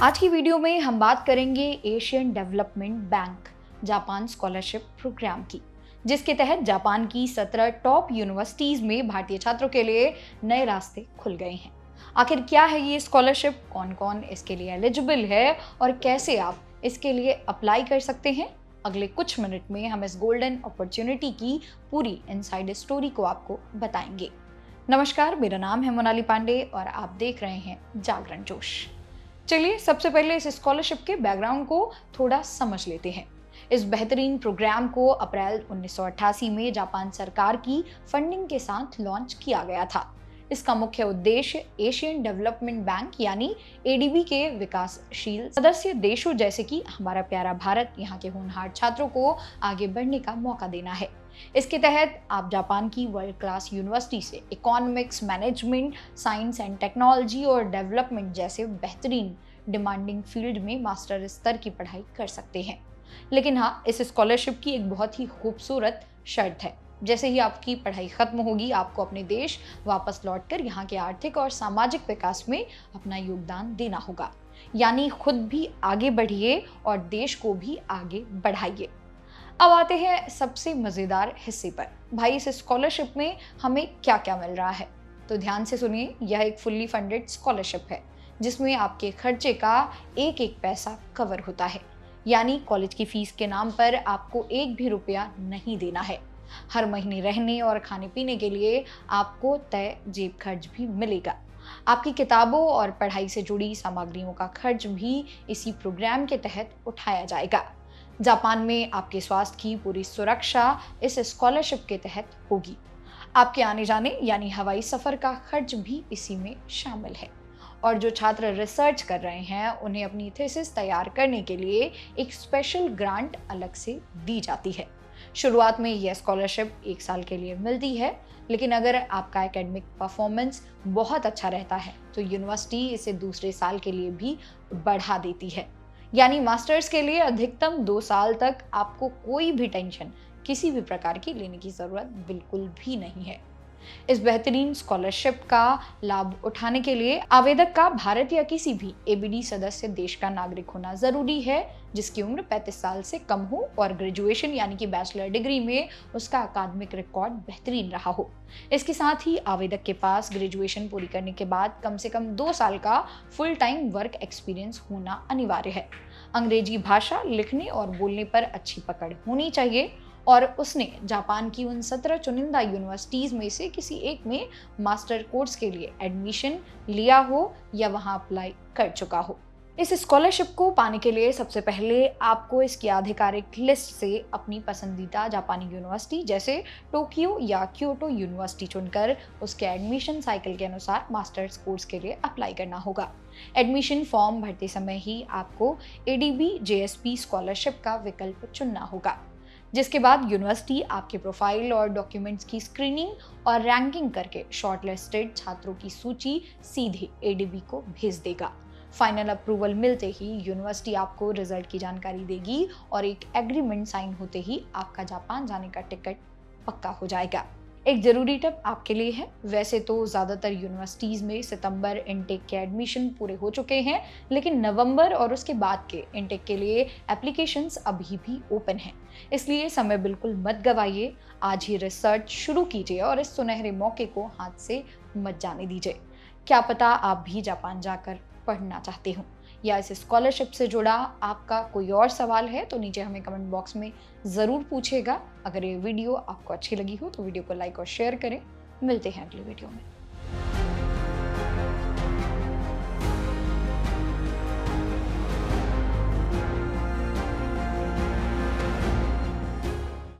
आज की वीडियो में हम बात करेंगे Asian development bank Japan scholarship programme की, जिसके तहत जापान की 17 टॉप यूनिवर्सिटीज में भारतीय छात्रों के लिए नए रास्ते खुल गए हैं। आखिर क्या है ये स्कॉलरशिप, कौन कौन इसके लिए एलिजिबल है और कैसे आप इसके लिए अप्लाई कर सकते हैं? अगले कुछ मिनट में हम इस गोल्डन अपॉर्चुनिटी की पूरी इनसाइड स्टोरी को आपको बताएंगे। नमस्कार, मेरा नाम है मोनाली पांडे और आप देख रहे हैं जागरण जोश। चलिए सबसे पहले इस स्कॉलरशिप के बैकग्राउंड को थोड़ा समझ लेते हैं। इस बेहतरीन प्रोग्राम को अप्रैल 1988 में जापान सरकार की फंडिंग के साथ लॉन्च किया गया था। इसका मुख्य उद्देश्य एशियन डेवलपमेंट बैंक यानी एडीबी के विकासशील सदस्य देशों जैसे कि हमारा प्यारा भारत, यहाँ के होनहार छात्रों को आगे बढ़ने का मौका देना है। इसके तहत आप जापान की वर्ल्ड क्लास यूनिवर्सिटी से economics, management, science and technology और डेवलपमेंट जैसे बेहतरीन डिमांडिंग फील्ड में मास्टर स्तर की पढ़ाई कर सकते हैं। लेकिन हाँ, इस स्कॉलरशिप की एक बहुत ही खूबसूरत शर्त है। जैसे ही आपकी पढ़ाई खत्म होगी, आपको अपने देश वापस लौटकर यहाँ के आर्थिक और सामाजिक विकास में अपना योगदान देना होगा। यानी खुद भी आगे बढ़िए और देश को भी आगे बढ़ाइए। अब आते हैं सबसे मजेदार हिस्से पर। भाई, इस स्कॉलरशिप में हमें क्या क्या मिल रहा है? तो ध्यान से सुनिए, यह एक फुल्ली फंडेड स्कॉलरशिप है जिसमें आपके खर्चे का एक एक पैसा कवर होता है। यानी कॉलेज की फीस के नाम पर आपको एक भी रुपया नहीं देना है। हर महीने रहने और खाने पीने के लिए आपको तय जेब खर्च भी मिलेगा। आपकी किताबों और पढ़ाई से जुड़ी सामग्रियों का खर्च भी इसी प्रोग्राम के तहत उठाया जाएगा। जापान में आपके स्वास्थ्य की पूरी सुरक्षा इस स्कॉलरशिप के तहत होगी। आपके आने जाने यानी हवाई सफर का खर्च भी इसी में शामिल है। और जो छात्र रिसर्च कर रहे हैं, उन्हें अपनी थीसिस तैयार करने के लिए एक स्पेशल ग्रांट अलग से दी जाती है। शुरुआत में यह स्कॉलरशिप 1 साल के लिए मिलती है, लेकिन अगर आपका एकेडमिक परफॉर्मेंस बहुत अच्छा रहता है तो यूनिवर्सिटी इसे दूसरे साल के लिए भी बढ़ा देती है। यानी मास्टर्स के लिए अधिकतम 2 साल तक आपको कोई भी टेंशन किसी भी प्रकार की लेने की जरूरत बिल्कुल भी नहीं है। इस बेहतरीन स्कॉलरशिप का लाभ उठाने के लिए आवेदक का भारत या किसी भी एबीडी सदस्य देश का नागरिक होना जरूरी है, जिसकी उम्र 35 साल से कम हो और ग्रेजुएशन यानी कि बैचलर डिग्री में उसका अकादमिक रिकॉर्ड बेहतरीन रहा हो। इसके साथ ही आवेदक के पास ग्रेजुएशन पूरी करने के बाद कम से कम 2 साल का फुल टाइम वर्क एक्सपीरियंस होना अनिवार्य है। अंग्रेजी भाषा लिखने और बोलने पर अच्छी पकड़ होनी चाहिए और उसने जापान की उन 17 चुनिंदा यूनिवर्सिटीज में से किसी एक में मास्टर कोर्स के लिए एडमिशन लिया हो या वहां अप्लाई कर चुका हो। इस स्कॉलरशिप को पाने के लिए सबसे पहले आपको इसकी आधिकारिक लिस्ट से अपनी पसंदीदा जापानी यूनिवर्सिटी जैसे टोक्यो या क्योटो यूनिवर्सिटी चुनकर उसके एडमिशन साइकिल के अनुसार मास्टर्स कोर्स के लिए अप्लाई करना होगा। एडमिशन फॉर्म भरते समय ही आपको एडीबी जेएसपी स्कॉलरशिप का विकल्प चुनना होगा, जिसके बाद यूनिवर्सिटी आपके प्रोफाइल और डॉक्यूमेंट्स की स्क्रीनिंग और रैंकिंग करके शॉर्टलिस्टेड छात्रों की सूची सीधे एडीबी को भेज देगा। फाइनल अप्रूवल मिलते ही यूनिवर्सिटी आपको रिजल्ट की जानकारी देगी और एक एग्रीमेंट साइन होते ही आपका जापान जाने का टिकट पक्का हो जाएगा। एक जरूरी टिप आपके लिए है। वैसे तो ज्यादातर यूनिवर्सिटीज में सितंबर इनटेक के एडमिशन पूरे हो चुके हैं, लेकिन नवंबर और उसके बाद के इनटेक के लिए एप्लीकेशंस अभी भी ओपन हैं। इसलिए समय बिल्कुल मत गवाइए, आज ही रिसर्च शुरू कीजिए और इस सुनहरे मौके को हाथ से मत जाने दीजिए। क्या पता आप भी जापान जाकर पढ़ना चाहते हो या इस स्कॉलरशिप से जुड़ा आपका कोई और सवाल है तो नीचे हमें कमेंट बॉक्स में ज़रूर पूछेगा। अगर ये वीडियो आपको अच्छी लगी हो तो वीडियो को लाइक और शेयर करें। मिलते हैं अगले वीडियो में।